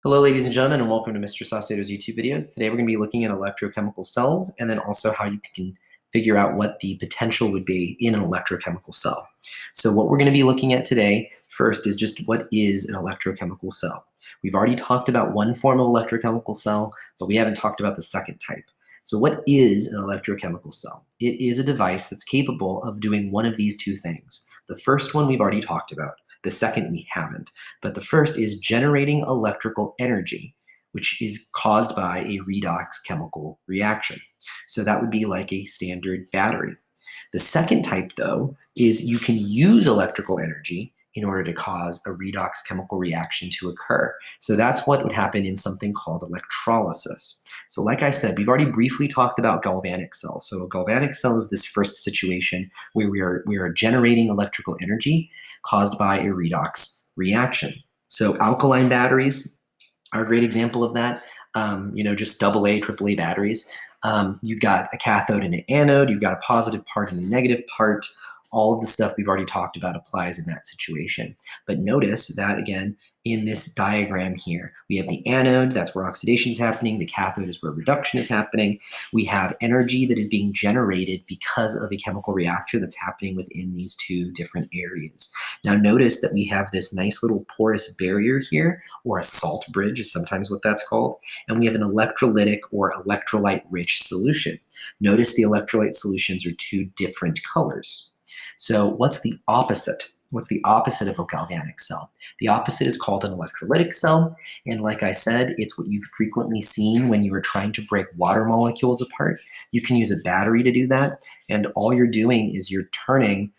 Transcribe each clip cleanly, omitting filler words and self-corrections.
Hello, ladies and gentlemen, and welcome to Mr. Saucedo's YouTube videos. Today we're going to be looking at electrochemical cells and then also how you can figure out what the potential would be in an electrochemical cell. So what we're going to be looking at today first is just what is an electrochemical cell. We've already talked about one form of electrochemical cell, but we haven't talked about the second type. So what is an electrochemical cell? It is a device that's capable of doing one of these two things. The first one we've already talked about. The second we haven't. But the first is generating electrical energy, which is caused by a redox chemical reaction. So that would be like a standard battery. The second type, though, is you can use electrical energy in order to cause a redox chemical reaction to occur. So that's what would happen in something called electrolysis. So like I said, we've already briefly talked about galvanic cells. So a galvanic cell is this first situation where we are generating electrical energy caused by a redox reaction. So alkaline batteries are a great example of that. Just AA, AAA batteries. You've got a cathode and an anode. You've got a positive part and a negative part. All of the stuff we've already talked about applies in that situation. But notice that, again, in this diagram here, we have the anode, that's where oxidation is happening. The cathode is where reduction is happening. We have energy that is being generated because of a chemical reaction that's happening within these two different areas. Now notice that we have this nice little porous barrier here, or a salt bridge is sometimes what that's called, and we have an electrolytic or electrolyte-rich solution. Notice the electrolyte solutions are two different colors. So what's the opposite? What's the opposite of a galvanic cell? The opposite is called an electrolytic cell, and like I said, it's what you've frequently seen when you are trying to break water molecules apart. You can use a battery to do that, and all you're doing is you're turning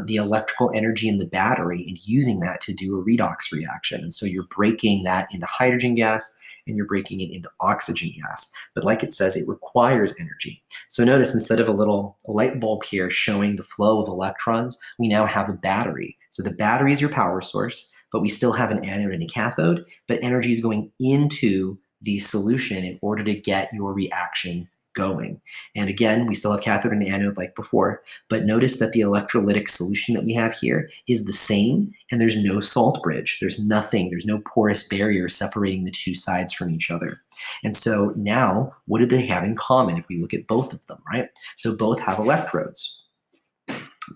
the electrical energy in the battery and using that to do a redox reaction. And so you're breaking that into hydrogen gas, and you're breaking it into oxygen gas. But like it says, it requires energy. So notice instead of a little light bulb here showing the flow of electrons, we now have a battery. So the battery is your power source, but we still have an anode and a cathode, but energy is going into the solution in order to get your reaction going. And again, we still have cathode and anode like before, but notice that the electrolytic solution that we have here is the same, and there's no salt bridge. There's nothing, there's no porous barrier separating the two sides from each other. And so now, what do they have in common if we look at both of them, right? So both have electrodes.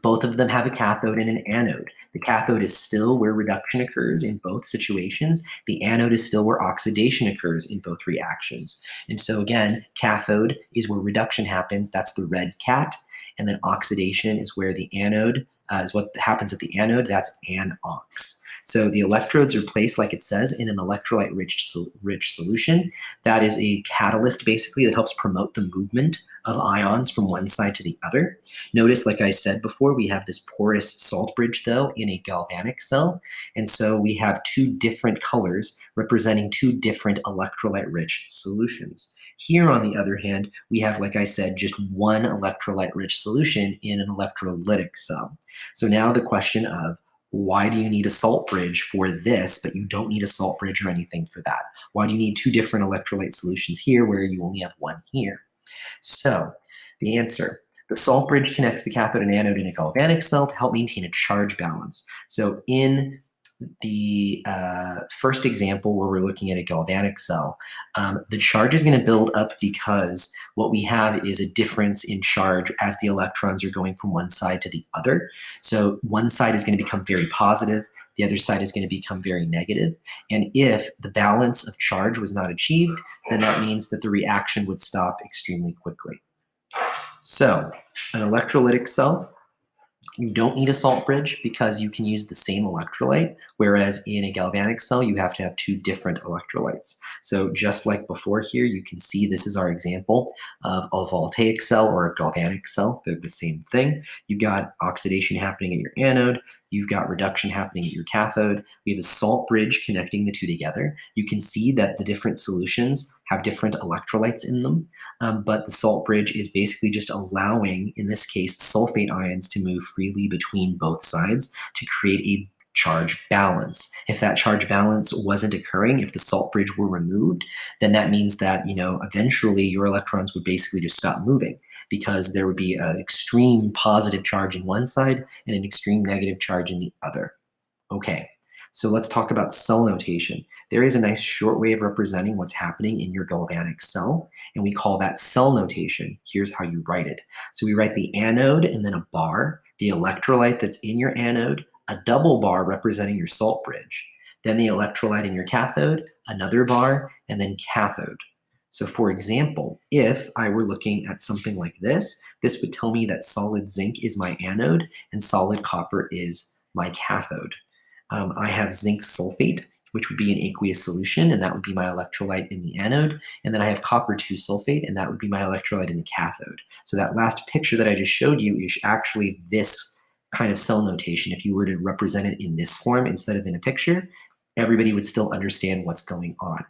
Both of them have a cathode and an anode. The cathode is still where reduction occurs in both situations. The anode is still where oxidation occurs in both reactions. And so again, cathode is where reduction happens. That's the red cat. And then oxidation is where the anode is what happens at the anode. That's anox. So the electrodes are placed, like it says, in an electrolyte-rich solution. That is a catalyst, basically, that helps promote the movement of ions from one side to the other. Notice, like I said before, we have this porous salt bridge, though, in a galvanic cell. And so we have two different colors representing two different electrolyte-rich solutions. Here, on the other hand, we have, like I said, just one electrolyte-rich solution in an electrolytic cell. So now the question of, why do you need a salt bridge for this, but you don't need a salt bridge or anything for that? Why do you need two different electrolyte solutions here where you only have one here? So the answer, the salt bridge connects the cathode and anode in a galvanic cell to help maintain a charge balance. So in the first example where we're looking at a galvanic cell, the charge is going to build up because what we have is a difference in charge as the electrons are going from one side to the other. So one side is going to become very positive, the other side is going to become very negative. And if the balance of charge was not achieved, then that means that the reaction would stop extremely quickly. So an electrolytic cell, you don't need a salt bridge because you can use the same electrolyte, whereas in a galvanic cell, you have to have two different electrolytes. So just like before here, you can see this is our example of a voltaic cell or a galvanic cell. They're the same thing. You've got oxidation happening at your anode. You've got reduction happening at your cathode. We have a salt bridge connecting the two together. You can see that the different solutions have different electrolytes in them, but the salt bridge is basically just allowing, in this case, sulfate ions to move freely between both sides to create a charge balance. If that charge balance wasn't occurring, if the salt bridge were removed, then that means that, eventually your electrons would basically just stop moving, because there would be an extreme positive charge in one side and an extreme negative charge in the other. Okay, So let's talk about cell notation. There is a nice short way of representing what's happening in your galvanic cell, and we call that cell notation. Here's how you write it. So we write the anode and then a bar, the electrolyte that's in your anode, a double bar representing your salt bridge, then the electrolyte in your cathode, another bar, and then cathode. So for example, if I were looking at something like this would tell me that solid zinc is my anode and solid copper is my cathode. I have zinc sulfate, which would be an aqueous solution, and that would be my electrolyte in the anode. And then I have copper 2 sulfate, and that would be my electrolyte in the cathode. So that last picture that I just showed you is actually this kind of cell notation. If you were to represent it in this form instead of in a picture, everybody would still understand what's going on.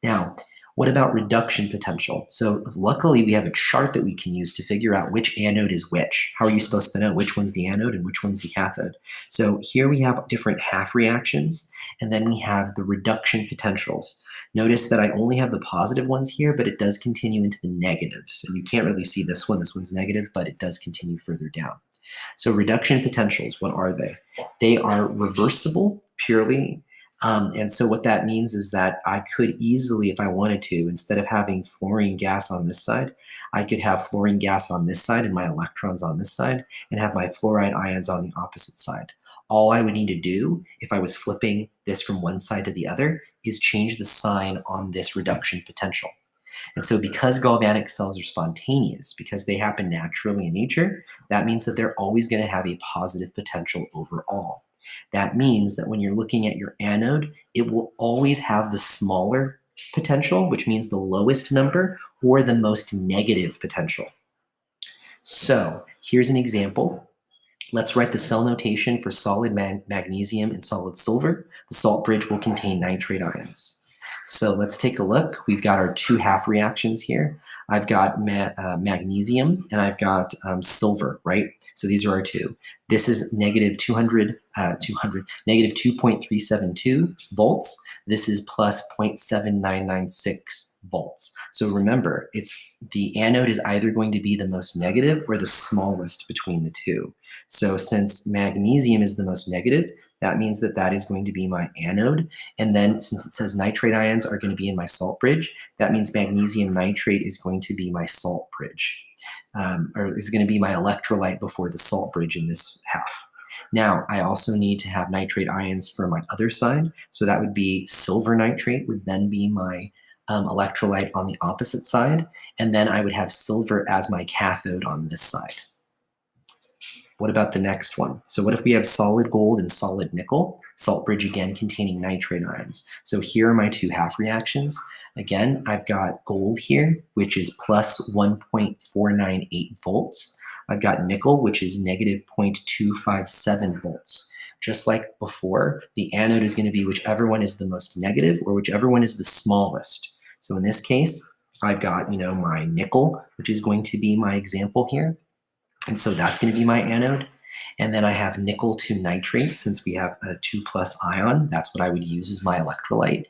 Now, what about reduction potential? So luckily we have a chart that we can use to figure out which anode is which. How are you supposed to know which one's the anode and which one's the cathode? So here we have different half reactions, and then we have the reduction potentials. Notice that I only have the positive ones here, but it does continue into the negatives. So you can't really see this one. This one's negative, but it does continue further down. So reduction potentials, what are they? They are reversible purely. And so what that means is that I could easily, if I wanted to, instead of having fluorine gas on this side, I could have fluorine gas on this side and my electrons on this side, and have my fluoride ions on the opposite side. All I would need to do, if I was flipping this from one side to the other, is change the sign on this reduction potential. And so because galvanic cells are spontaneous, because they happen naturally in nature, that means that they're always going to have a positive potential overall. That means that when you're looking at your anode, it will always have the smaller potential, which means the lowest number, or the most negative potential. So here's an example. Let's write the cell notation for solid magnesium and solid silver. The salt bridge will contain nitrate ions. So let's take a look. We've got our two half reactions here. I've got magnesium and I've got silver, right? So these are our two. This is negative 2.372 volts. This is plus 0.7996 volts. So remember, the anode is either going to be the most negative or the smallest between the two. So since magnesium is the most negative, that means that that is going to be my anode. And then since it says nitrate ions are going to be in my salt bridge, that means magnesium nitrate is going to be my salt bridge, or is going to be my electrolyte before the salt bridge in this half. Now, I also need to have nitrate ions for my other side. So that would be silver nitrate would then be my electrolyte on the opposite side. And then I would have silver as my cathode on this side. What about the next one? So what if we have solid gold and solid nickel? Salt bridge again containing nitrate ions. So here are my two half reactions. Again, I've got gold here, which is plus 1.498 volts. I've got nickel, which is negative 0.257 volts. Just like before, the anode is going to be whichever one is the most negative or whichever one is the smallest. So in this case, I've got, my nickel, which is going to be my example here. And so that's going to be my anode. And then I have nickel 2 nitrate, since we have a 2+ ion. That's what I would use as my electrolyte.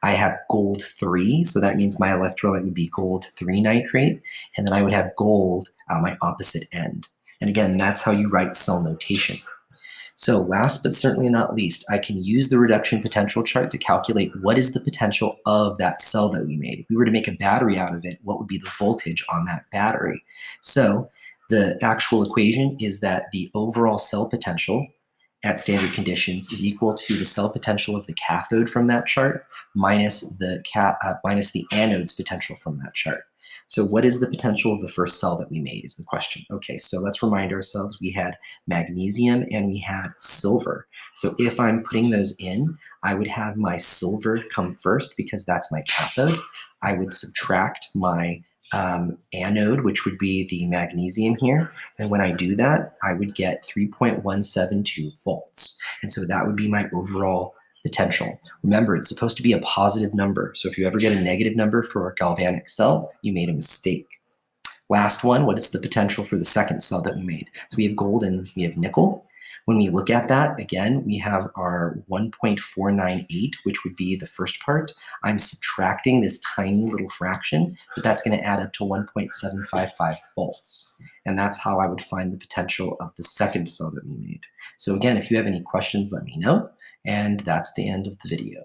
I have gold 3, so that means my electrolyte would be gold 3 nitrate. And then I would have gold at my opposite end. And again, that's how you write cell notation. So last but certainly not least, I can use the reduction potential chart to calculate what is the potential of that cell that we made. If we were to make a battery out of it, what would be the voltage on that battery? So the actual equation is that the overall cell potential at standard conditions is equal to the cell potential of the cathode from that chart minus the anode's potential from that chart. So what is the potential of the first cell that we made is the question. Okay, so let's remind ourselves we had magnesium and we had silver. So if I'm putting those in, I would have my silver come first because that's my cathode. I would subtract my anode, which would be the magnesium here. And when I do that, I would get 3.172 volts. And so that would be my overall potential. Remember, it's supposed to be a positive number. So if you ever get a negative number for a galvanic cell, you made a mistake. Last one, what is the potential for the second cell that we made? So we have gold and we have nickel. When we look at that, again, we have our 1.498, which would be the first part. I'm subtracting this tiny little fraction, but that's going to add up to 1.755 volts. And that's how I would find the potential of the second cell that we made. So again, if you have any questions, let me know. And that's the end of the video.